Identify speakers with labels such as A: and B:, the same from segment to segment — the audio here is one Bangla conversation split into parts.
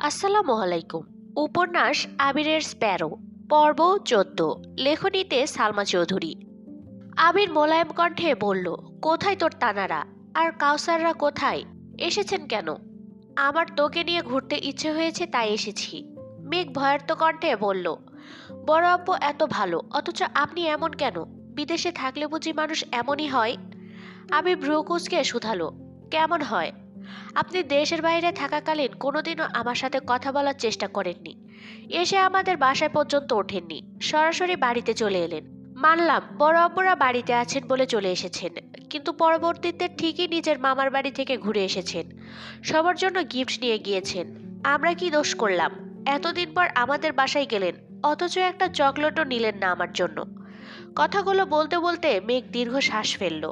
A: আসসালামু আলাইকুম। উপন্যাস আবিরের স্প্যারো, পর্ব ১৪। লেখনীতে সালমা চৌধুরী। আবির মোলায়েম কণ্ঠে বলল, কোথায় তোর তানারা? আর কাউসাররা কোথায়? এসেছেন কেন? আমার তোকে নিয়ে ঘুরতে ইচ্ছে হয়েছে, তাই এসেছি। মেঘ ভয়ার্ত কণ্ঠে বলল, বড় আব্বু এত ভালো, অথচ আপনি এমন কেন? বিদেশে থাকলে বুঝি মানুষ এমনই হয়? আবির ভ্রু কুঁচকে শুধালো, কেমন হয়? আপনি দেশের বাইরে থাকাকালীন কোনোদিনও আমার সাথে কথা বলার চেষ্টা করেননি। এসে আমাদের বাসায় পর্যন্ত ওঠেননি, সরাসরি বাড়িতে চলে এলেন। মানলাম বড় আব্বুরা বাড়িতে আছেন বলে চলে এসেছেন, কিন্তু পরবর্তীতে ঠিকই নিজের মামার বাড়ি থেকে ঘুরে এসেছেন। সবার জন্য গিফট নিয়ে গিয়েছেন। আমরা কি দোষ করলাম? এতদিন পর আমাদের বাসায় গেলেন, অথচ একটা চকলেটও নিলেন না আমার জন্য। কথাগুলো বলতে বলতে মেঘ দীর্ঘ শ্বাস ফেলল।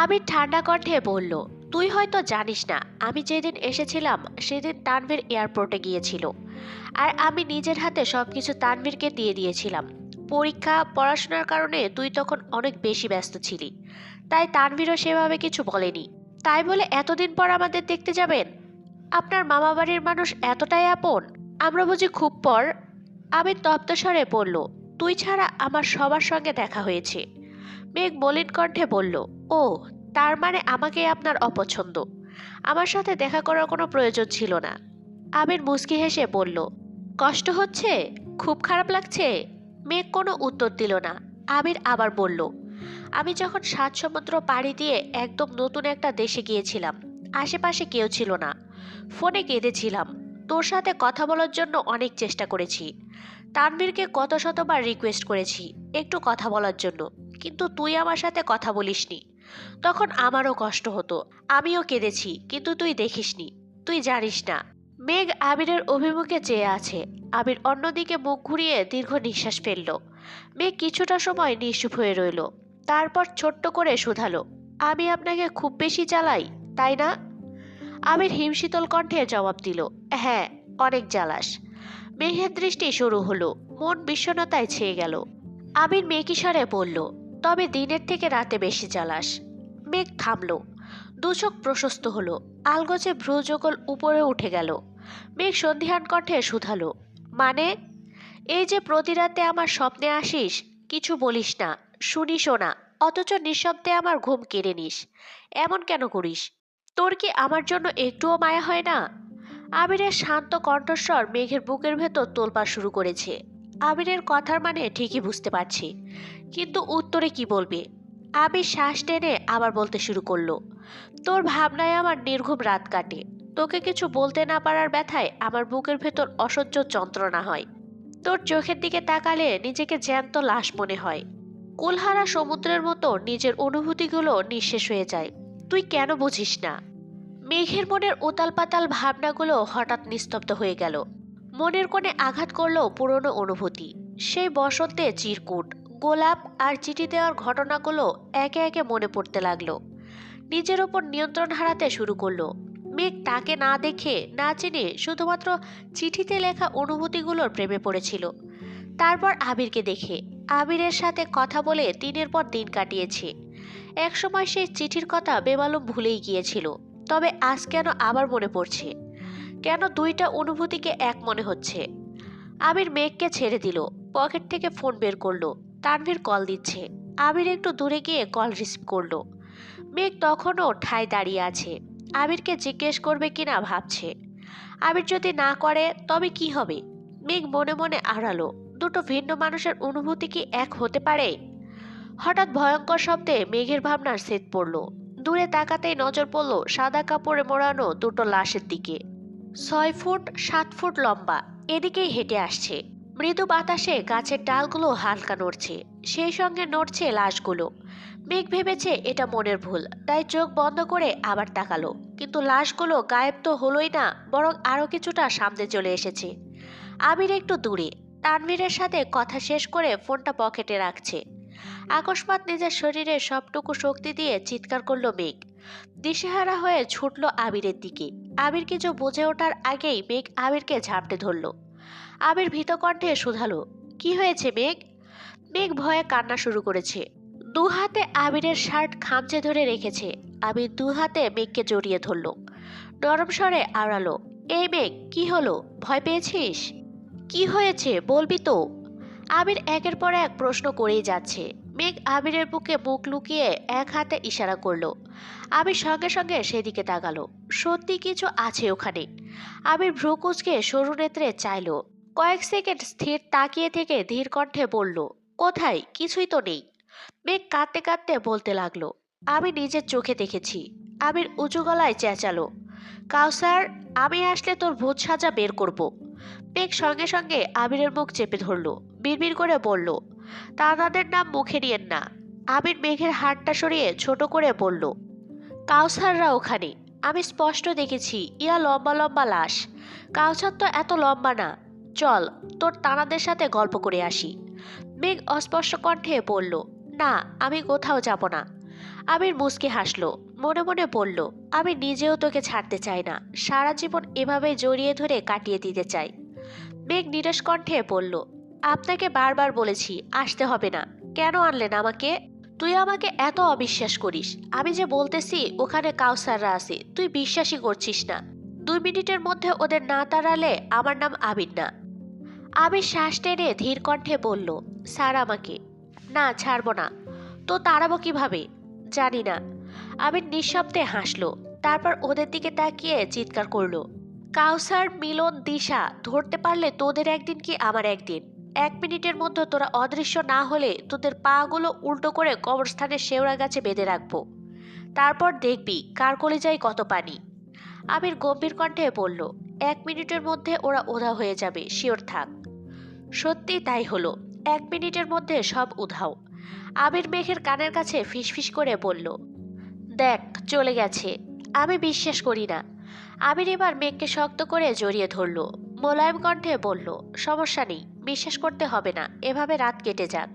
A: আবির ঠান্ডা কণ্ঠে বলল, তুই হয়তো জানিস না, আমি যেদিন এসেছিলাম সেদিন তানভীর এয়ারপোর্টে গিয়েছিল। আর আমি নিজের হাতে সবকিছু তানভীরকে দিয়ে দিয়েছিলাম। পরীক্ষা পড়াশোনার কারণে তুই তখন অনেক বেশি ব্যস্ত ছিলি, তাই তানভীরও সেভাবে কিছু বলেনি। তাই বলে এতদিন পর আমাদের দেখতে যাবেন? আপনার মামা বাড়ির মানুষ এতটাই আপন? আমরা বুঝি খুব পর? আবির তপ্ত স্বরে বলল, তুই ছাড়া আমার সবার সঙ্গে দেখা হয়েছে। মেঘ মলিন কণ্ঠে বলল, ও, তার মানে আমাকেই আপনার অপছন্দ। আমার সাথে দেখা করার কোনো প্রয়োজন ছিল না। আবির মুচকি হেসে বলল, কষ্ট হচ্ছে? খুব খারাপ লাগছে? মেঘ কোনো উত্তর দিল না। আবির আবার বলল, আমি যখন ৭ সমুদ্র পাড়ি দিয়ে একদম নতুন একটা দেশে গিয়েছিলাম, আশেপাশে কেউ ছিল না। ফোনে কেঁদেছিলাম। তোর সাথে কথা বলার জন্য অনেক চেষ্টা করেছি। তানভীরকে কত শতবার রিকোয়েস্ট করেছি একটু কথা বলার জন্য, কিন্তু তুই আমার সাথে কথা বলিসনি। তখন আমারও কষ্ট হতো, আমিও কেঁদেছি, কিন্তু তুই দেখিসনি। তুই জানিস না। মেঘ আবিরের অভিমুখে চেয়ে আছে। আবির অন্যদিকে মুখ ঘুরিয়ে দীর্ঘ নিঃশ্বাস ফেলল। মেঘ কিছুটা সময় নিশ্চুপ হয়ে রইল। তারপর ছোট্ট করে শুধালো, আমি আপনাকে খুব বেশি জ্বালাই, তাই না? আবির হিমশীতল কণ্ঠে জবাব দিল, হ্যাঁ, অনেক জ্বালাস। মেঘের দৃষ্টি শুরু হলো, মন বিষণ্ণতায় ছেয়ে গেল। আবির মেকিস্বরে বলল, তবে দিনের থেকে রাতে বেশি জ্বালাস। মেঘ থামল। দুচোখ প্রশস্ত হলো। আলগোছে ভ্রুযুগল উপরে উঠে গেল। মেঘ সন্ধিহান কণ্ঠে শুধালো, মানে? এই যে প্রতি রাতে আমার স্বপ্নে আসিস, কিছু বলিস না, শুনিসও না, অথচ নিঃশব্দে আমার ঘুম কেড়ে নিস, এমন কেন করিস? তোর কি আমার জন্য একটুও মায়া হয় না? আবিরের শান্ত কণ্ঠস্বর মেঘের বুকের ভেতর তোলপাড় শুরু করেছে। আবিরের কথার মানে ঠিকই বুঝতে পারছি, কিন্তু উত্তরে কি বলবে? আবির শ্বাস টেনে আবার বলতে শুরু করলো, তোর ভাবনায় আমার নির্ঘুম রাত কাটে। তোকে কিছু বলতে না পারার ব্যথায় আমার বুকের ভেতর অসহ্য যন্ত্রণা হয়। তোর চোখের দিকে তাকালে নিজেকে জ্যান্ত লাশ মনে হয়। কুলহারা সমুদ্রের মতো নিজের অনুভূতিগুলো নিঃশেষ হয়ে যায়। তুই কেন বুঝিস না? মেঘের মনের উতাল পাতাল ভাবনাগুলো হঠাৎ নিস্তব্ধ হয়ে গেল। মনের কোণে আঘাত করলো পুরনো অনুভূতি। সেই বসন্তে চিরকুট, গোলাপ আর চিঠি দেওয়ার ঘটনাগুলো একে একে মনে পড়তে লাগলো। নিজের ওপর নিয়ন্ত্রণ হারাতে শুরু করলো। মেঘ তাকে না দেখে না চিনে শুধুমাত্র চিঠিতে লেখা অনুভূতিগুলোর প্রেমে পড়েছিল। তারপর আবিরকে দেখে, আবিরের সাথে কথা বলে দিনের পর দিন কাটিয়েছে। একসময় সেই চিঠির কথা বেমালুম ভুলেই গিয়েছিল। তবে আজ কেন আবার মনে পড়ছে? কেন দুইটা অনুভূতিকে এক মনে হচ্ছে? আবির মেঘকে ছেড়ে দিল। পকেট থেকে ফোন বের করলো। তানভীর কল দিচ্ছে। আবির একটু দূরে গিয়ে কল রিসিভ করলো। মেঘ তখনও ঠায় দাঁড়িয়ে আছে। আবিরকে জিজ্ঞেস করবে কিনা ভাবছে। আবির যদি না করে তবে কি হবে? মেঘ মনে মনে আড়ালো, দুটো ভিন্ন মানুষের অনুভূতি কি এক হতে পারে? হঠাৎ ভয়ঙ্কর শব্দে মেঘের ভাবনার ছেদ পড়ল। দূরে তাকাতেই নজর পড়ল সাদা কাপড়ে মোড়ানো দুটো লাশের দিকে। ৬ ফুট ৭ ফুট লম্বা, এদিকেই হেঁটে আসছে। মৃদু বাতাসে গাছের ডালগুলো হালকা নড়ছে, সেই সঙ্গে নড়ছে লাশগুলো। মেঘ ভেবেছে এটা মনের ভুল, তাই চোখ বন্ধ করে আবার তাকালো। কিন্তু লাশগুলো গায়েব তো হলোই না, বরং আরো কিছুটা সামনে চলে এসেছে। আবির একটু দূরে, তানভীরের সাথে কথা শেষ করে ফোনটা পকেটে রাখছে। আকস্মাৎ নিজের শরীরের সবটুকু শক্তি দিয়ে চিৎকার করলো মেঘ। দিশেহারা হয়ে ছুটল আবিরের দিকে। আবির কিছু বুঝে ওঠার আগেই মেঘ আবিরকে ঝাপটে ধরল। আবির ভীত কণ্ঠে শুধালো, কি হয়েছে মেঘ? মেঘ ভয়ে কান্না শুরু করেছে। দু হাতে আবিরের শার্ট খামচে ধরে রেখেছে। আবির দু হাতে মেঘকে জড়িয়ে ধরল। নরম স্বরে আওড়ালো, এই মেঘ, কি হলো? ভয় পেয়েছিস? কি হয়েছে বলবি তো? আবির একের পর এক প্রশ্ন করেই যাচ্ছে। মেঘ আবিরের বুকে মুখ লুকিয়ে এক হাতে ইশারা করলো। আবির সঙ্গে সঙ্গে সেদিকে তাকালো। সত্যি কিছু আছে ওখানে। আবির ভ্রু কুঁচকে সরু নেত্রে চাইল। কয়েক সেকেন্ড স্থির তাকিয়ে থেকে ধীর কণ্ঠে বলল, কোথায়? কিছুই তো নেই। মেঘ কাঁদতে কাঁদতে বলতে লাগলো, আমি নিজের চোখে দেখেছি। আবির উঁচু গলায় চেঁচালো, কাউসার, আমি আসলে তোর ভূত সাজা বের করব। মেঘ সঙ্গে সঙ্গে আবিরের মুখ চেপে ধরল। বিড়বিড় করে বলল, তাদের নাম মুখে নিয়েন না। আবির মেঘের হাতটা সরিয়ে ছোট করে বলল, কাউসাররা ওখানে। আমি স্পষ্ট দেখেছি, ইয়া লম্বা লম্বা লাশ। কাউসার তো এত লম্বা না। চল, তোর তানাদের সাথে গল্প করে আসি। মেঘ অস্পষ্ট কণ্ঠে বলল, না, আমি কোথাও যাব না। আবির মুচকি হাসলো। মনে মনে বলল, আমি নিজেও তোকে ছাড়তে চাই না। সারা জীবন এভাবে জড়িয়ে ধরে কাটিয়ে দিতে চাই। মেঘ নিরাশ কণ্ঠে বলল, আপনাকে বারবার বলেছি আসতে হবে না। কেন আনলেন আমাকে? তুই আমাকে এত অবিশ্বাস করিস। আমি যে বলতেছি ওখানে কাউসাররা আছে, তুই বিশ্বাসই করছিস না। 2 মিনিটের মধ্যে ওদের না তাড়ালে আমার নাম আবির না। আবির শ্বাস টেনে ধীর কণ্ঠে বলল, স্যার আমাকে। না, ছাড়বো না। তো তাড়াবো কিভাবে? জানি না। আবির নিঃশব্দে হাসলো। তারপর ওদের দিকে তাকিয়ে চিৎকার করলো, কাউসার, মিলন, দিশা, ধরতে পারলে তোদের একদিন কি আমার একদিন। 1 মিনিটের মধ্যে তোরা অদৃশ্য না হলে তোদের পা গুলো উল্টো করে কবরস্থানের শেওড়া গাছে বেঁধে রাখবো। তারপর দেখবি কার কলিজায় কত পানি। আবির গম্ভীর কণ্ঠে বলল, 1 মিনিটের মধ্যে ওরা উধাও হয়ে যাবে, শিওর থাক। সত্যি তাই হলো। 1 মিনিটের মধ্যে সব উধাও। আবির মেঘের কানের কাছে ফিসফিস করে বলল, দেখ, চলে গেছে। আমি বিশ্বাস করি না। আবির এবার মেঘকে শক্ত করে জড়িয়ে ধরল। মোলায়েম কণ্ঠে বলল, সমস্যা নেই, বিশ্বাস করতে হবে না, এভাবে রাত কেটে যাক।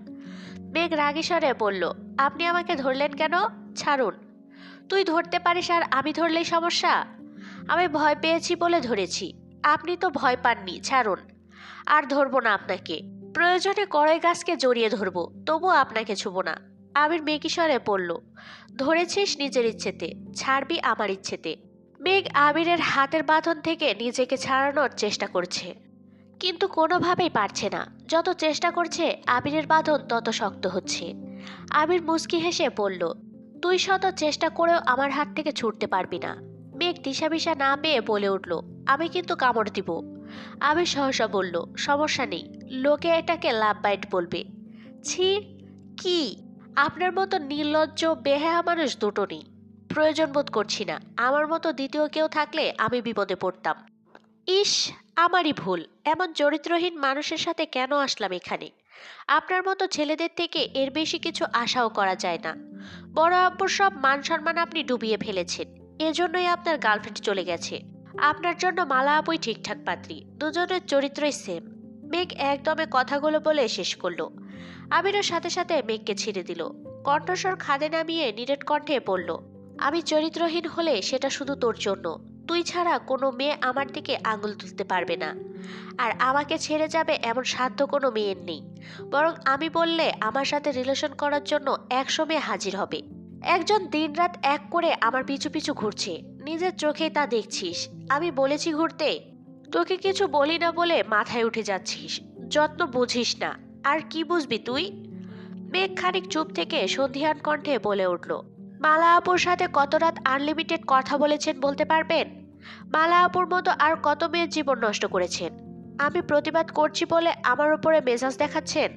A: মেঘ রাগী স্বরে বলল, আপনি আমাকে ধরলেন কেন? ছাড়ুন। তুই ধরতে পারিস আর আমি ধরলেই সমস্যা? আমি ভয় পেয়েছি বলে ধরেছি। আপনি তো ভয় পাননি, ছাড়ুন। আর ধরবো না আপনাকে। প্রয়োজনে কড়াই গাছকে জড়িয়ে ধরবো, তবুও আপনাকে ছুবো না। আবির মেঘী স্বরে বলল, ধরেছিস নিজের ইচ্ছেতে, ছাড়বি আমার ইচ্ছেতে। মেঘ আবিরের হাতের বাঁধন থেকে নিজেকে ছাড়ানোর চেষ্টা করছে, কিন্তু কোনোভাবেই পারছে না। যত চেষ্টা করছে আবিরের বাঁধন তত শক্ত হচ্ছে। আবির মুচকি হেসে বলল, তুই শত চেষ্টা করেও আমার হাত থেকে ছুটতে পারবি না। মেঘ দিশাবিশা না পেয়ে বলে উঠল, আমি কিন্তু কামড় দিব। আবির সহসা বলল, সমস্যা নেই, লোকে এটাকে লাভ বাইট বলবে। ছি, কি? আপনার মতো নির্লজ্জ বেহায়া মানুষ দুটো নেই। প্রয়োজন বোধ করছি না। আমার মতো দ্বিতীয় কেউ থাকলে আমি বিপদে পড়তাম। ইস, আমারই ভুল। এমন চরিত্রহীন মানুষের সাথে কেন আসলাম এখানে? আপনার মতো ছেলেদের থেকে এর বেশি কিছু আশাও করা যায় না। বড় আব্বুর সব মান সম্মান আপনি ডুবিয়ে ফেলেছেন। এজন্যই আপনার গার্লফ্রেন্ড চলে গেছে। আপনার জন্য মালা আপুই ঠিকঠাক পাত্রী, দুজনের চরিত্রই সেম। মেঘ একদমে কথাগুলো বলে শেষ করলো। আবিরও সাথে সাথে মেঘকে ছেড়ে দিল। কণ্ঠস্বর খাদে নামিয়ে নিরেট কণ্ঠে বলল, আমি চরিত্রহীন হলে সেটা শুধু তোর জন্য। তুই ছাড়া কোনো মেয়ে আমার দিকে আঙুল তুলতে পারবে না। আর আমাকে ছেড়ে যাবে এমন সাধ্য কোনো মেয়ের নেই। বরং আমি বললে আমার সাথে রিলেশন করার জন্য 100 মেয়ে হাজির হবে। একজন দিনরাত এক করে আমার পিছু পিছু ঘুরছে। নিজের চোখেই তা দেখছিস। আমি বলেছি ঘুরতে? তোকে কিছু বলি না বলে মাথায় উঠে যাচ্ছিস। যত্ন বুঝিস না। আর কি বুঝবি তুই? মেঘ খানিক চুপ থেকে সন্ধিহান কণ্ঠে বলে উঠল, মালা আপুর সাথে কত রাত আনলিমিটেড কথা বলেছেন বলতে পারবেন? মালা আপুর মতো আর কত মেয়ের জীবন নষ্ট করেছেন? আমি প্রতিবাদ করছি বলে আমার উপরে মেজাজ দেখাচ্ছেন?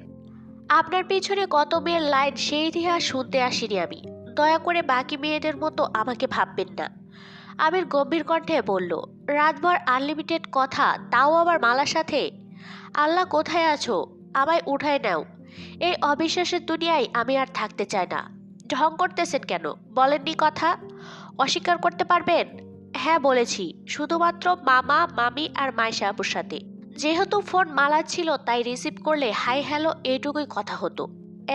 A: আপনার পিছনে কত মেয়ের লাইন সেই ইতিহাস শুনতে আসিনি আমি। দয়া করে বাকি মেয়েদের মতো আমাকে ভাববেন না। আবির গম্ভীর কণ্ঠে বলল, রাতভর আনলিমিটেড কথা, তাও আবার মালার সাথে? আল্লাহ কোথায় আছো? আমায় উঠায় নাও। এই অবিশ্বাসের দুনিয়ায় আমি আর থাকতে চাই না। ঢং করতেছেন কেন? বলেননি কথা? অস্বীকার করতে পারবেন? হ্যাঁ বলেছি, শুধুমাত্র মামা, মামি আর মাইশা আপুর সাথে। যেহেতু ফোন মালার ছিল তাই রিসিভ করলে হাই হ্যালো এইটুকুই কথা হতো।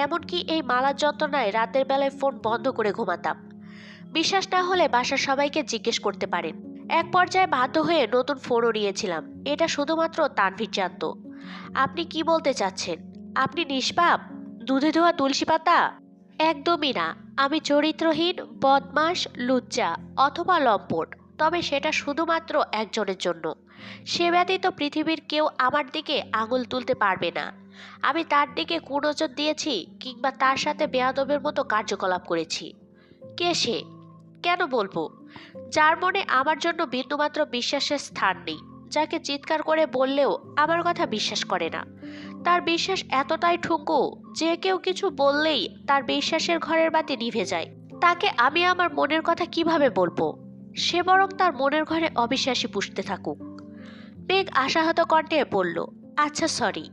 A: এমনকি এই মালার যন্ত্রণায় রাতের বেলায় ফোন বন্ধ করে ঘুমাতাম। বিশ্বাস না হলে বাসার সবাইকে জিজ্ঞেস করতে পারেন। এক পর্যায়ে বাধ্য হয়ে নতুন ফোনও নিয়েছিলাম। এটা শুধুমাত্র তানভীর জানত। আপনি কি বলতে চাচ্ছেন? আপনি নিষ্পাপ? দুধে ধোয়া তুলসী পাতা? একদমই না। আমি চরিত্রহীন, বদমাস, লুচ্চা অথবা লম্পট। তবে সেটা শুধুমাত্র একজনের জন্য। সে ব্যতীত পৃথিবীর কেউ আমার দিকে আঙুল তুলতে পারবে না। আমি তার দিকে কুনজর দিয়েছি কিংবা তার সাথে বেয়াদবের মতো কার্যকলাপ করেছি। কে সে? কেন বলবো? যার মনে আমার জন্য বিন্দুমাত্র বিশ্বাসের স্থান নেই, যাকে চিৎকার করে বললেও আমার কথা বিশ্বাস করে না। তার বিশ্বাস এতটাই ঠুনকো যে কেউ কিছু বললেই তার বিশ্বাসের ঘরের বাতি নিভে যায়। তাকে আমি আমার মনের কথা কিভাবে বলবো? সে বরং তার মনের ঘরে অবিশ্বাসী পুষতে থাকুক। মেঘ আশাহত কণ্ঠে বলল, আচ্ছা সরি।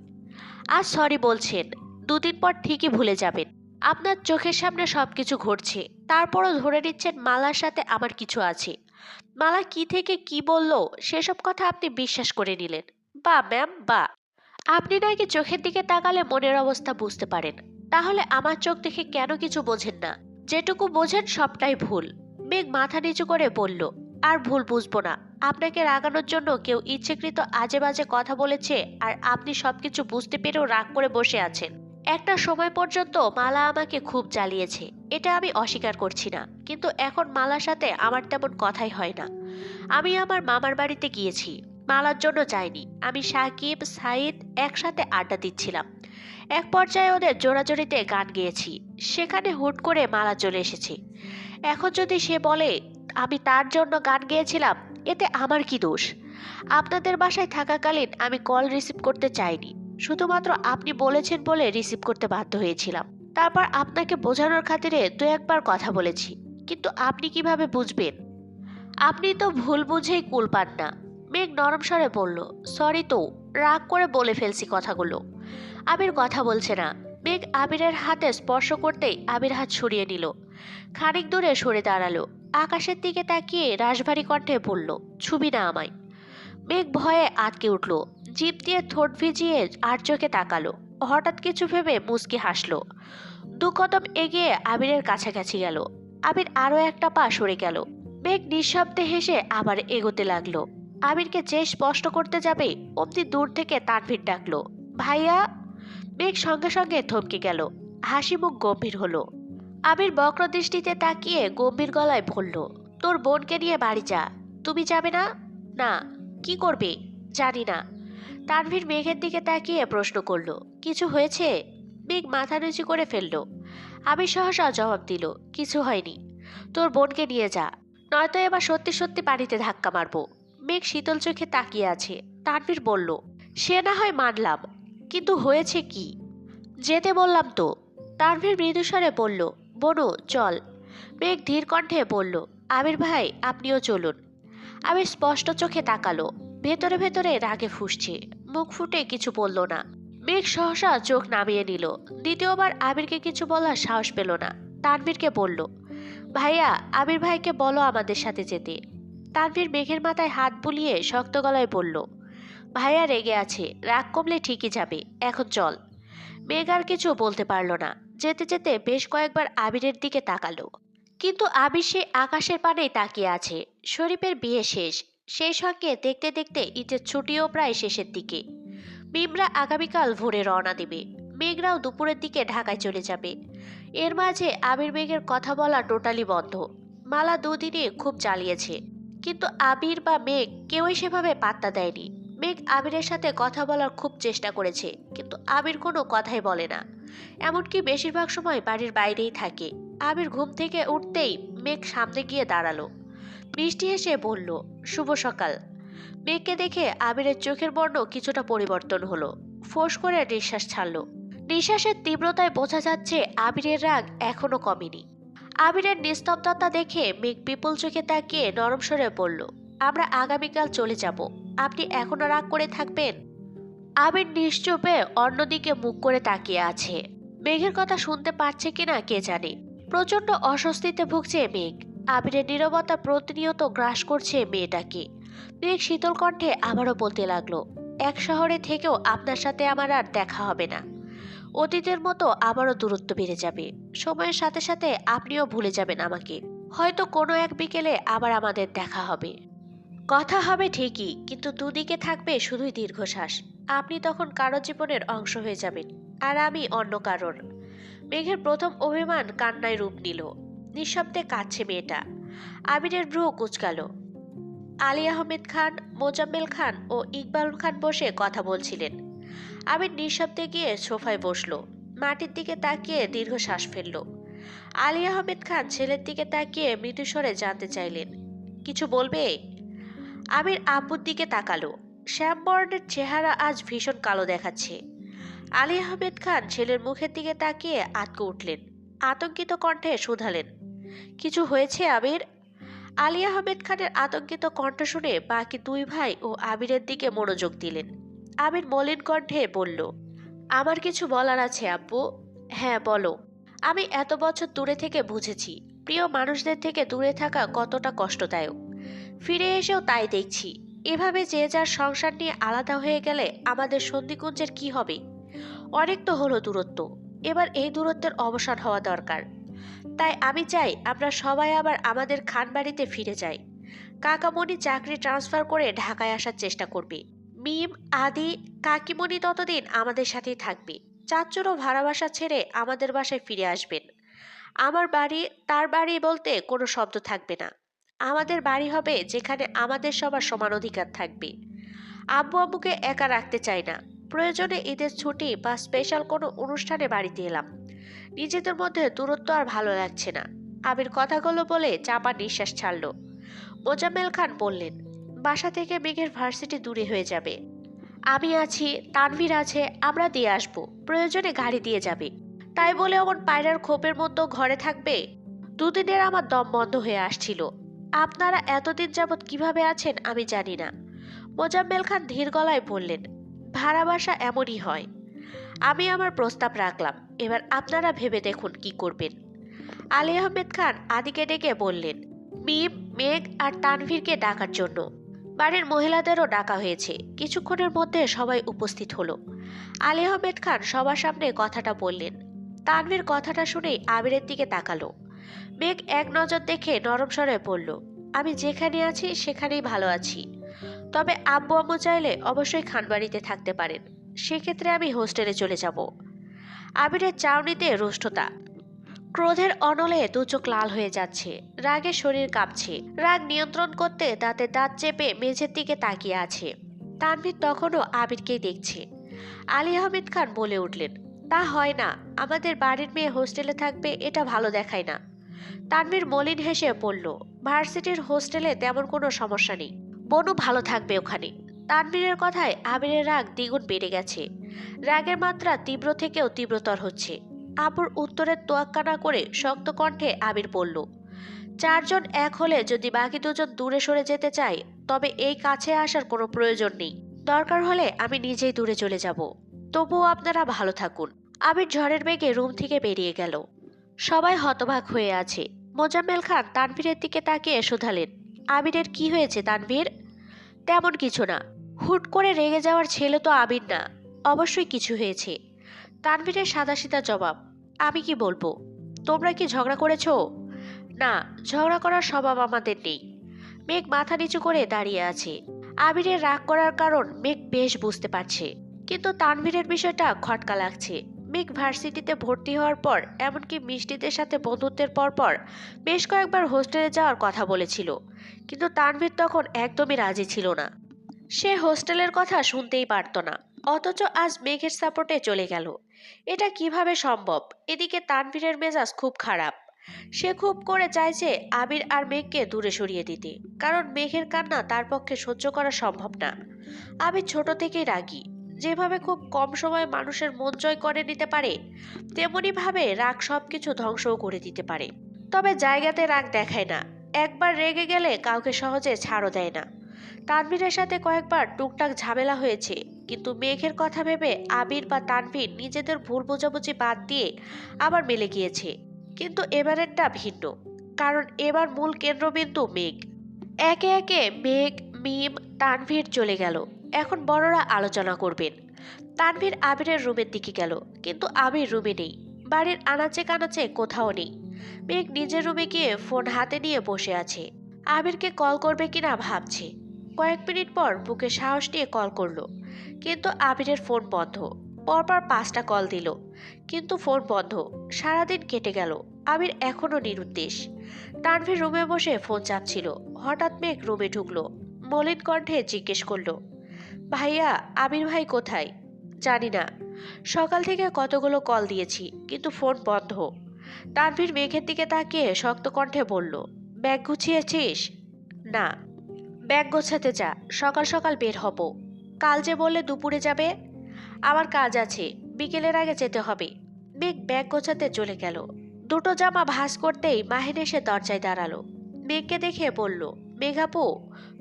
A: আজ সরি বলছেন, দুদিন পর ঠিকই ভুলে যাবেন। আপনার চোখের সামনে সবকিছু ঘটছে, তারপরও ধরে নিচ্ছেন মালার সাথে আমার কিছু আছে। মালা কি থেকে কি বলল সেসব কথা আপনি বিশ্বাস করে নিলেন। বা ম্যাম বা, আপনি নাকি চোখের দিকে তাকালে মনের অবস্থা বুঝতে পারেন। তাহলে আমার চোখ দেখে কেন কিছু বোঝেন না? যেটুকু বোঝেন সবটাই ভুল। মেঘ মাথা নিচু করে বলল, আর ভুল বুঝবো না। আপনাকে রাগানোর জন্য কেউ ইচ্ছেকৃত আজে বাজে কথা বলেছে, আর আপনি সবকিছু বুঝতে পেরেও রাগ করে বসে আছেন। একটা সময় পর্যন্ত মালা আমাকে খুব জ্বালিয়েছে, এটা আমি অস্বীকার করছি না, কিন্তু এখন মালার সাথে আমার তেমন কথাই হয় না। আমি আমার মামার বাড়িতে গিয়েছি, মালার জন্য যাইনি। আমি সাকিব সাইদ একসাথে আড্ডা দিচ্ছিলাম। এক পর্যায়ে ওদের জোড়াজোড়িতে গান গেয়েছি, সেখানে হুট করে মালা চলে এসেছে। এখন যদি সে বলে আমি তার জন্য গান গেয়েছিলাম, এতে আমার কি দোষ? আপনাদের বাসায় থাকাকালীন আমি কল রিসিভ করতে চাইনি, শুধুমাত্র আপনি বলেছেন বলে রিসিভ করতে বাধ্য হয়েছিলাম। তারপর আপনাকে বোঝানোর খাতিরে দু একবার কথা বলেছি, কিন্তু আপনি কিভাবে বুঝবেন? আপনি তো ভুল বুঝেই কুল পান না। মেঘ নরম স্বরে বলল, সরি তো, রাগ করে বলে ফেলছি কথাগুলো। আবির কথা বলছে না। মেঘ আবিরের হাতে স্পর্শ করতেই আবির হাত সরিয়ে নিল। খানিক দূরে সরে দাঁড়ালো। আকাশের দিকে তাকিয়ে রাশভারী কণ্ঠে বলল, ছুবি না আমায়। মেঘ ভয়ে আটকে উঠল। জিভ দিয়ে ঠোঁট ভিজিয়ে আর চোখে তাকালো। হঠাৎ কিছু ভেবে মুচকি হাসলো। দু কদম এগিয়ে আবিরের কাছাকাছি গেল। আবির আরো একটা পা সরে গেল। মেঘ নিঃশব্দে হেসে আবার এগোতে লাগলো। আবিরকে যে স্পষ্ট করতে যাবে অমনি দূর থেকে তানভীর ডাকলো, ভাইয়া। মেঘ সঙ্গে সঙ্গে থমকে গেল। হাসি মুখ গম্ভীর হলো। আবির বক্র দৃষ্টিতে তাকিয়ে গম্ভীর গলায় বলল, তোর বোনকে নিয়ে বাড়ি যা। তুমি যাবে না? না। কি করবে? জানি না। তানভীর মেঘের দিকে তাকিয়ে প্রশ্ন করলো, কিছু হয়েছে? মেঘ মাথা নিচু করে ফেললো। আবির সহসা জবাব দিল, কিছু হয়নি। তোর বোনকে নিয়ে যা, নয়তো এবার সত্যি সত্যি পানিতে ধাক্কা মারবো। মেঘ শীতল চোখে তাকিয়ে আছে। তানভীর বলল, সে না হয় মানলাম, কিন্তু হয়েছে কি? যেতে বললাম তো। তানভীর মৃদুস্বরে বলল, বনু চল। মেঘ ধীর কণ্ঠে বলল, আবির ভাই আপনিও চলুন। আবির স্পষ্ট চোখে তাকালো। ভেতরে ভেতরে রাগে ফুঁসছে, মুখ ফুটে কিছু বলল না। মেঘ সহসা চোখ নামিয়ে নিল। দ্বিতীয়বার আবিরকে কিছু বলার সাহস পেল না। তানভীরকে বলল, ভাইয়া আবির ভাইকে বলো আমাদের সাথে যেতে। তানভীর মেঘের মাথায় হাত বুলিয়ে শক্ত গলায় বলল, ভাইয়া রেগে আছে, রাগ কমলে ঠিকই যাবে, এখন চল। মেঘ আর কিছু বলতে পারল না। যেতে যেতে বেশ কয়েকবার আবিরের দিকে তাকালো, কিন্তু আবির সে আকাশের পানেই তাকিয়ে আছে। শরীফের বিয়ে শেষ, সেই সঙ্গে দেখতে দেখতে ঈদের ছুটিও প্রায় শেষের দিকে। মিমরা আগামীকাল ভোরে রওনা দেবে। মেঘরাও দুপুরের দিকে ঢাকায় চলে যাবে। এর মাঝে আবির মেঘের কথা বলা টোটালি বন্ধ। মালা দুদিনে খুব জ্বালিয়েছে, কিন্তু আবির বা মেঘ কেউই সেভাবে পাত্তা দেয়নি। মেঘ আবিরের সাথে কথা বলার খুব চেষ্টা করেছে, কিন্তু আবির কোনো কথাই বলে না। এমনকি বেশিরভাগ সময় বাড়ির বাইরেই থাকে। আবির ঘুম থেকে উঠতেই মেঘ সামনে গিয়ে দাঁড়ালো। মিষ্টি হেসে বলল, শুভ সকাল। মেঘকে দেখে আবিরের চোখের বর্ণ কিছুটা পরিবর্তন হলো। ফোঁস করে নিঃশ্বাস ছাড়লো। নিঃশ্বাসের তীব্রতায় বোঝা যাচ্ছে আবিরের রাগ এখনো কমেনি। আবিরের নিস্তব্ধতা দেখে মেঘ বিপুল চোখে তাকিয়ে নরম স্বরে বলল, আমরা আগামীকাল চলে যাব, আপনি এখনো রাগ করে থাকবেন? আবির নিশ্চুপে অন্যদিকে মুখ করে তাকিয়ে আছে। মেঘের কথা শুনতে পাচ্ছে কিনা কে জানে। প্রচন্ড অস্বস্তিতে ভুগছে মেঘ। আবিরের নীরবতা প্রতিনিয়ত গ্রাস করছে মেয়েটাকে। মেঘ শীতল কণ্ঠে আবারও বলতে লাগলো, এক শহরে থেকেও আপনার সাথে আমার আর দেখা হবে না। অতীতের মতো আবারও দূরত্ব বেড়ে যাবে। সময়ের সাথে সাথে আপনিও ভুলে যাবেন আমাকে। হয়তো কোনো এক বিকেলে আবার আমাদের দেখা হবে। কথা হবে ঠিকই, কিন্তু দুদিকে থাকবে শুধুই দীর্ঘশ্বাস। আপনি তখন কারো জীবনের অংশ হয়ে যাবেন, আর আমি অন্য কারোর। মেঘের প্রথম অভিমান কান্নায় রূপ নিল। নিঃশব্দে কাঁদছে মেয়েটা। আবিরের ভ্রু কুঁচকালো। আলী আহমেদ খান, মোজাম্মেল খান ও ইকবাল খান বসে কথা বলছিলেন। আবির নিঃশব্দে গিয়ে সোফায় বসলো। মাটির দিকে তাকিয়ে দীর্ঘশ্বাস ফেলল। আলী আহমেদ খান ছেলের দিকে তাকিয়ে মৃদুস্বরে জানতে চাইলেন, কিছু বলবে? আবির আব্বুর দিকে তাকালো। শ্যামবর্ণের চেহারা আজ ভীষণ কালো দেখাচ্ছে। আলী আহমেদ খান ছেলের মুখের দিকে তাকিয়ে আঁতকে উঠলেন। আতঙ্কিত কণ্ঠে শুধালেন, কিছু হয়েছে আবির? আলী আহমেদ খানের আতঙ্কিত কণ্ঠ শুনে বাকি দুই ভাই ও আবিরের দিকে মনোযোগ দিলেন। আবির মলিন কণ্ঠে বলল, আমার কিছু বলার আছে আব্বু। হ্যাঁ বলো। আমি এত বছর দূরে থেকে বুঝেছি প্রিয় মানুষদের থেকে দূরে থাকা কতটা কষ্টদায়ক। ফিরে এসেও তাই দেখছি। এভাবে যে যার সংসার নিয়ে আলাদা হয়ে গেলে আমাদের সন্ধিকুঞ্জের কি হবে? অনেক তো হলো দূরত্ব, এবার এই দূরত্বের অবসান হওয়া দরকার। তাই আমি চাই আমরা সবাই আবার আমাদের খানবাড়িতে ফিরে যাই। কাকামণি চাকরি ট্রান্সফার করে ঢাকায় আসার চেষ্টা করবে। মিম, আদি, কাকিমণি ততদিন আমাদের সাথেই থাকবে। চাচ্চুরও ভাড়া বাসা ছেড়ে আমাদের বাসায় ফিরে আসবেন। আমার বাড়ি, তার বাড়ি বলতে কোনো শব্দ থাকবে না। আমাদের বাড়ি হবে যেখানে আমাদের সবার সমান অধিকার থাকবে। আব্বু আম্মুকে একা রাখতে চাই না। প্রয়োজনে ঈদের ছুটি বা স্পেশাল কোনো অনুষ্ঠানে বাড়িতে এলাম। নিজেদের মধ্যে দূরত্ব আর ভালো লাগছে না। আবির কথাগুলো বলে চাপা নিঃশ্বাস ছাড়ল। মোজাম্মেল খান বললেন, বাসা থেকে মেঘের ভার্সিটি দূরে হয়ে যাবে। আমি আছি, তানভীর আছে, আমরা দিয়ে আসবো। প্রয়োজনে গাড়ি দিয়ে যাবে। তাই বলে অমন পায়রার খোপের মতো ঘরে থাকবে? দুদিনের আমার দম বন্ধ হয়ে আসছিল। আপনারা এতদিন যাবৎ কিভাবে আছেন আমি জানি না। মোজাম্মেল খান ধীর গলায় বললেন, ভাড়া বাসা এমনই হয়। আমি আমার প্রস্তাব রাখলাম, এবার আপনারা ভেবে দেখুন কি করবেন। আলী আহমেদ খান আদিকে ডেকে বললেন, মিম, মেঘ আর তানভীরকে ডাকার জন্য। বাড়ির মহিলাদেরও ডাকা হয়েছে। কিছুক্ষণের মধ্যে সবাই উপস্থিত হলো। আলী আহমেদ খান সবার সামনে কথাটা বললেন। তানভীর কথাটা শুনেই আবিরের দিকে তাকালো। মেঘ এক নজর দেখে নরম স্বরে বলল, আমি যেখানে আছি সেখানেই ভালো আছি। তবে আব্বু আম্মু চাইলে অবশ্যই খানবাড়িতে থাকতে পারেন। সেক্ষেত্রে আমি হোস্টেলে চলে যাব। আবিরের চাউনিতে রুষ্টতা। ক্রোধের অনলে দু চোখ লাল হয়ে যাচ্ছে। রাগে শরীর কাঁপছে। রাগ নিয়ন্ত্রণ করতে দাঁতে দাঁত চেপে মেঝের দিকে তাকিয়ে আছে। তানভীর তখনও আবিরকেই দেখছে। আলী আহমেদ খান বলে উঠলেন, তা হয় না। আমাদের বাড়ির মেয়ে হোস্টেলে থাকবে, এটা ভালো দেখায় না। তানভীর মলিন হেসে বলল, ভার্সিটির হোস্টেলে তেমন কোনো সমস্যা নেই। বনু ভালো থাকবে ওখানে। তানভীরের কথায় আবিরের রাগ দ্বিগুণ বেড়ে গেছে। রাগের মাত্রা তীব্র থেকেও তীব্রতর হচ্ছে। আবুর উত্তরের তোয়াক্কা না করে শক্ত কণ্ঠে আবির বলল, চারজন এক হলে যদি বাকি দুজন দূরে সরে যেতে চায় তবে এই কাছে আসার কোনো প্রয়োজন নেই। দরকার হলে আমি নিজেই দূরে চলে যাব। তবুও আপনারা ভালো থাকুন। আবির ঝড়ের বেগে রুম থেকে বেরিয়ে গেল। সবাই হতবাক হয়ে আছে। মোজাম্মেল খান তানভীরের দিকে তাকিয়ে শুধালেন, আবিরের কি হয়েছে তানভীর? তেমন কিছু না। হুট করে রেগে যাওয়ার ছেলে তো আবির না। অবশ্যই কিছু হয়েছে। তানভীরের সাদাসিধা জবাব। আমি কি বলবো? তোমরা কি ঝগড়া করেছো? না, ঝগড়া করার স্বভাব আমাদের নেই। মেঘ মাথা নিচু করে দাঁড়িয়ে আছে। আবিরের রাগ করার কারণ মেঘ বেশ বুঝতে পারছে, কিন্তু তানভীরের বিষয়টা খটকা লাগছে। মেঘ ভার্সিটিতে ভর্তি হওয়ার পর, এমনকি মিষ্টিদের সাথে বন্ধুত্বের পরপর বেশ কয়েকবার হোস্টেলে যাওয়ার কথা বলেছিল, কিন্তু তানভীর তখন একদমই রাজি ছিল না। সে হোস্টেলের কথা শুনতেই পারত না। অথচ আজ মেঘের সাপোর্টে চলে গেল। এটা কিভাবে সম্ভব? এদিকে তানভীরের মেজাজ খুব খারাপ। সে খুব করে চাইছে আবির আর মেঘকে দূরে সরিয়ে দিতে, কারণ মেঘের কান্না তার পক্ষে সহ্য করা সম্ভব না। আবির ছোট থেকেই রাগী। যেভাবে খুব কম সময়ে মানুষের মন জয় করে নিতে পারে, তেমনি ভাবে রাগ সবকিছু ধ্বংসও করে দিতে পারে। তবে জায়গাতে রাগ দেখায় না। একবার রেগে গেলে কাউকে সহজে ছাড়ও দেয় না। তানভীরের সাথে কয়েকবার টুকটাক ঝামেলা হয়েছে, কিন্তু মেঘের কথা ভেবে আবির বা তানভীর নিজেদের ভুল বোঝাবুঝি বাদ দিয়ে আবার মিলে গিয়েছে। কিন্তু এবারেরটা ভিন্ন, কারণ এবার মূল কেন্দ্রবিন্দু মেঘ। একে একে মেঘ, মিম, তানভীর চলে গেল। এখন বড়রা আলোচনা করবেন। তানভীর আবিরের রুমের দিকে গেল, কিন্তু আবির রুমে নেই। বাড়ির আনাচে কানাচে কোথাও নেই। মেঘ নিজের রুমে গিয়ে ফোন হাতে নিয়ে বসে আছে। আবিরকে কল করবে কিনা ভাবছে। কয়েক মিনিট পর বুকে সাহস নিয়ে কল করলো, কিন্তু আবিরের ফোন বন্ধ। পরপর 5টা কল দিল, কিন্তু ফোন বন্ধ। সারাদিন কেটে গেল। আবির এখনো নিরুদ্দেশ। তানভীর রুমে বসে ফোন চাপছিল। হঠাৎ মেঘ রুমে ঢুকলো। মলিন কণ্ঠে জিজ্ঞেস করলো, ভাইয়া, আবির ভাই কোথায়? জানি না, সকাল থেকে কতগুলো কল দিয়েছি কিন্তু ফোন বন্ধ। তানভীর মেঘের দিকে তাকিয়ে শক্ত কণ্ঠে বলল, ব্যাগ গুছিয়েছিস? না। ব্যাগ গোছাতে যা, সকাল সকাল বের হব। কাল যে বললে দুপুরে যাবে। আমার কাজ আছে, বিকেলের আগে যেতে হবে। মেঘ ব্যাগ গোছাতে চলে গেল। দুটো জামা ভাঁজ করতেই মাহিন এসে দরজায় দাঁড়ালো। মেঘকে দেখে বলল, মেঘাপু,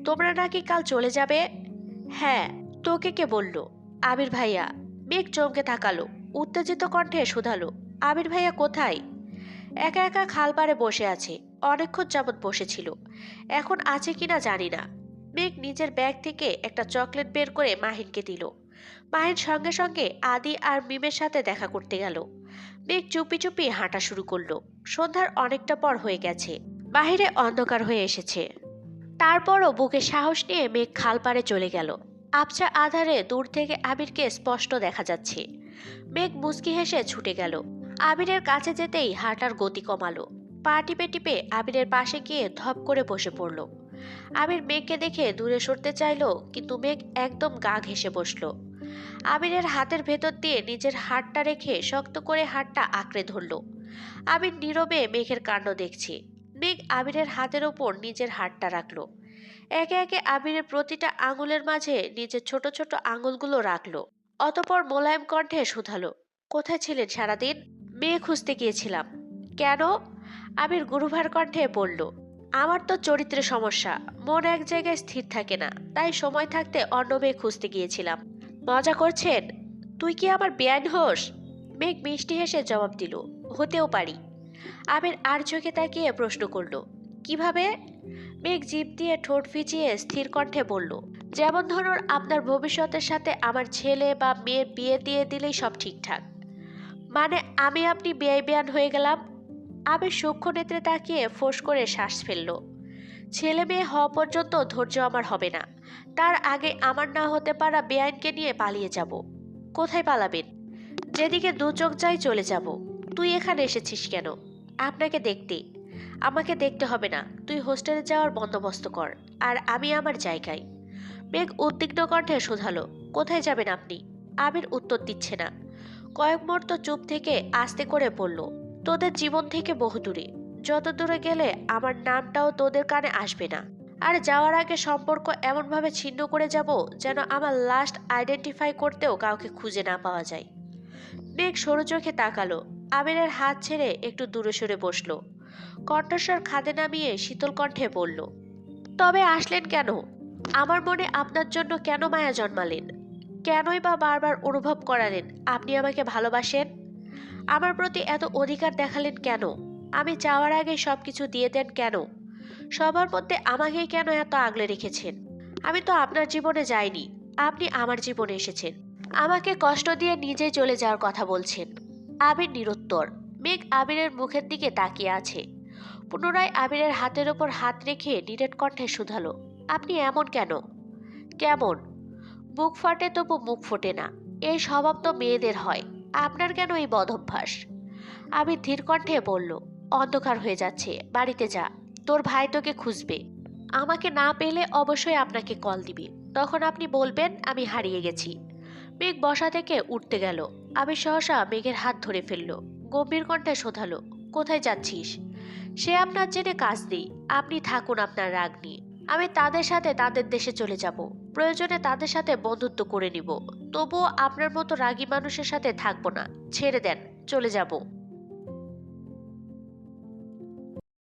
A: তোমরা নাকি কাল চলে যাবে? হ্যাঁ। তোকে কে বলল? আবির ভাইয়া। মেঘ চমকে থাকালো, উত্তেজিত কণ্ঠে শুধালো, আবির ভাইয়া কোথায়? একা একা খাল পাড়ে বসে আছে, অনেকক্ষণ যাবৎ বসেছিল, এখন আছে কিনা জানি না। মেঘ নিজের ব্যাগ থেকে একটা চকলেট বের করে মাহিনকে দিল। মাহিন সঙ্গে সঙ্গে আদি আর মিমের সাথে দেখা করতে গেল। মেঘ চুপি চুপি হাঁটা শুরু করলো। সন্ধ্যার অনেকটা পর হয়ে গেছে, বাহিরে অন্ধকার হয়ে এসেছে। তারপরও বুকে সাহস নিয়ে মেঘ খাল পাড়ে চলে গেল। আবছা আধারে দূর থেকে আবিরকে স্পষ্ট দেখা যাচ্ছে। মেঘ মুচকি হেসে ছুটে গেল। আবিরের কাছে যেতেই হাঁটার গতি কমালো। পা টিপে টিপে আবিরের পাশে গিয়ে ধপ করে বসে পড়ল। আবির মেঘকে দেখে দূরে সরতে চাইলো, কিন্তু মেঘ একদম গা ঘেঁষে বসলো। আবিরের হাতের ভেতর দিয়ে নিজের হাতটা রেখে শক্ত করে হাতটা আঁকড়ে ধরল। আবির নীরবে মেঘের কাণ্ড দেখছে। মেঘ আবিরের হাতের ওপর নিজের হাতটা রাখলো। একে একে আবিরের প্রতিটা আঙুলের মাঝে নিজের ছোট ছোট আঙুলগুলো রাখলো। অতপর মোলায়েম কণ্ঠে শুধালো, কোথায় ছিলেন সারাদিন? মেয়ে খুঁজতে গিয়েছিলাম। কেন? আবির গুরুভার কণ্ঠে বলল, আমার তো চরিত্রের সমস্যা, মন এক জায়গায় স্থির থাকে না, তাই সময় থাকতে অন্য মেয়ে খুঁজতে গিয়েছিলাম। মজা করছেন? তুই কি আমার বেআইন হোস? মেঘ মিষ্টি হেসে জবাব দিল, হতেও পারি। আবির আর চোখে তাকিয়ে প্রশ্ন করল, কিভাবে? মেঘ জিভ দিয়ে ঠোঁট ফিচিয়ে স্থির কণ্ঠে বলল, যেমন ধরুন আপনার ভবিষ্যতের সাথে আমার ছেলে বা মেয়ের বিয়ে দিয়ে দিলেই সব ঠিকঠাক। মানে আমি আপনি বেআইন হয়ে গেলাম? আবির সূক্ষ্ম নেত্রে তাকিয়ে ফোঁস করে শ্বাস ফেলল। ছেলে মেয়ে হওয়া পর্যন্ত ধৈর্য আমার হবে না, তার আগে আমার না হতে পারা বেআইনকে নিয়ে পালিয়ে যাব। কোথায় পালাবেন? যেদিকে দু চোখ যাই চলে যাব। তুই এখানে এসেছিস কেন? আপনাকে দেখতে। আমাকে দেখতে হবে না, তুই হোস্টেলে যাওয়ার বন্দোবস্ত কর, আর আমি আমার জায়গায়। মেঘ উদ্বিগ্ন কণ্ঠে শোধালো, কোথায় যাবেন আপনি? আবির উত্তর দিচ্ছে না। কয়েক মুহূর্ত চুপ থেকে আস্তে করে বলল, তোদের জীবন থেকে বহু দূরে, যত দূরে গেলে আমার নামটাও তোদের কানে আসবে না। আর যাওয়ার আগে সম্পর্ক এমনভাবে ছিন্ন করে যাব যেন আমার লাস্ট আইডেন্টিফাই করতেও কাউকে খুঁজে না পাওয়া যায়। মেঘ সরু চোখে তাকালো। আবিরের হাত ছেড়ে একটু দূরে সরে বসলো। কণ্ঠস্বর খাদে নামিয়ে শীতল কণ্ঠে বলল, তবে আসলেন কেন? আমার মনে আপনার জন্য কেন মায়া জন্মালেন? কেনই বা বারবার অনুভব করালেন আপনি আমাকে ভালোবাসেন? আমার প্রতি এত অধিকার দেখালেন কেন? আমি যাওয়ার আগে সবকিছু দিয়ে দেন কেন? সবার মধ্যে আমাকেই কেন এত আগলে রেখেছেন? আমি তো আপনার জীবনে যাইনি, আপনি আমার জীবনে এসেছেন। আমাকে কষ্ট দিয়ে নিজেই চলে যাওয়ার কথা বলছেন। আবির নিরুত্তর। মেঘ আবিরের মুখের দিকে তাকিয়ে আছে। পুনরায় আবিরের হাতের ওপর হাত রেখে নিরেট কণ্ঠে শুধালো, আপনি এমন কেন? কেমন? বুক ফাটে তবু মুখ ফোটে না, এই স্বভাব তো মেয়েদের হয়, আপনার কেন এই বদভ্যাস? আবির ধীর কণ্ঠে বলল, অন্ধকার হয়ে যাচ্ছে, বাড়িতে যা, তোর ভাই তোকে খুঁজবে। আমাকে না পেলে অবশ্যই আপনাকে কল দিবে, তখন আপনি বলবেন আমি হারিয়ে গেছি। মেঘ বসা থেকে উঠতে গেল। আবির সহসা মেঘের হাত ধরে ফেলল। গম্ভীর কণ্ঠে শোধালো, কোথায় যাচ্ছিস? সে আপনার জেনে কাজ নেই, আপনি থাকুন আপনার রাগ নিয়ে। আমি তাদের সাথে তাদের দেশে চলে যাব, প্রয়োজনে তাদের সাথে বন্ধুত্ব করে নিব। তবুও আপনার মতো রাগী মানুষের সাথে থাকবো না, ছেড়ে দেন, চলে যাব।